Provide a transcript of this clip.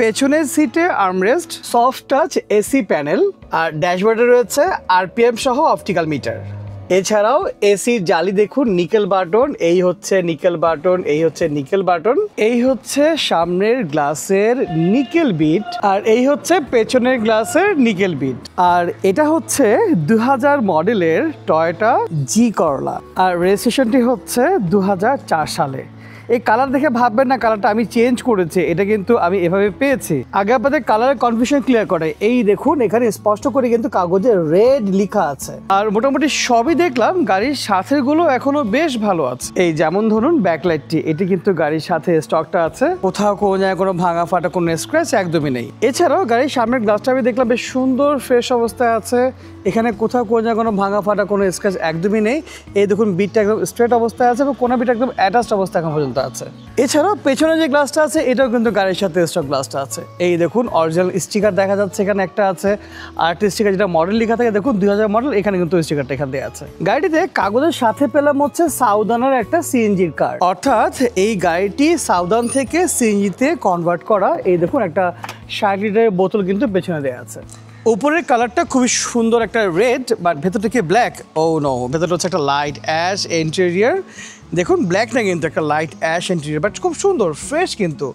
পেছনের সিটে armrest, soft touch AC panel আর ড্যাশবোর্ডে রয়েছে আরপিএম সহ অপটিক্যাল মিটার। এছাড়াও এসির জালি দেখুন, নিকেল বাটন, এই হচ্ছে নিকেল বাটন, এই হচ্ছে নিকেল বাটন, এই হচ্ছে সামনের গ্লাসের নিকেল বিট, আর এই হচ্ছে পেছনের গ্লাসের নিকেল বিট। আর এটা হচ্ছে 2000 মডেলের টয়োটা জি করলা, আর রেজিস্ট্রেশনটি হচ্ছে 2004 সালে। এই কালার দেখে ভাববেন না কালারটা আমি চেঞ্জ করেছি, এটা কিন্তু আমি এভাবে পেয়েছি। আগে আপনাদের কালারের কনফিউশন ক্লিয়ার করে, এই দেখুন এখানে স্পষ্ট করে কিন্তু কাগজে রেড লেখা আছে। আর মোটামুটি সবই দেখলাম, গাড়ির সাথে গুলো এখনো বেশ ভালো আছে। এই যেমন ধরুন ব্যাকলাইটটি, এটি কিন্তু গাড়ির সাথে স্টকটা আছে, কোথাও কোনো জায়গায় কোনো ভাঙা ফাটা কোনো স্ক্র্যাচ একদমই নেই। এছাড়াও গাড়ির সামনের গ্লাসটা আমি দেখলাম বেশ সুন্দর ফ্রেশ অবস্থায় আছে, এখানে কোথাও কোনো জায়গায় কোনো ভাঙা ফাটা কোনো স্ক্র্যাচ একদমই নেই। এই দেখুন বিটটা একদম স্ট্রেট অবস্থায় আছে এবং কোনো বিট একদম অ্যাটাচড অবস্থায় এখন পর্যন্ত আছে। এছাড়াও পেছনে যে গ্লাসটা আছে এটাও কিন্তু গাড়ির সাথে স্টক গ্লাসটা আছে। এই দেখুন অরিজিনাল স্টিকার দেখা যাচ্ছে এখানে একটা আছে, আর একটা স্টিকার যেটা মডেল লেখা থাকে দেখুন 2000 মডেল, এখানে কিন্তু স্টিকারটা এখান দিয়ে আছে। গাড়িটিতে কাগজের সাথে পেলাম হচ্ছে সাউদানের একটা সিএনজির কার্ড, অর্থাৎ এই গাড়িটি সাউদান থেকে সিএনজিতে কনভার্ট করা। এই দেখুন একটা 60 লিটারের বোতল কিন্তু পেছনে দেওয়া আছে। উপরের কালারটা খুবই সুন্দর একটা রেড, বাট ভেতরটা কি ব্ল্যাক? ও নো, ভেতরটা হচ্ছে একটা লাইট অ্যাশ ইন্টেরিয়ার। দেখুন ব্ল্যাক না কিন্তু একটা লাইট অ্যাশ ইন্টেরিয়ার, বাট খুব সুন্দর ফ্রেশ কিন্তু।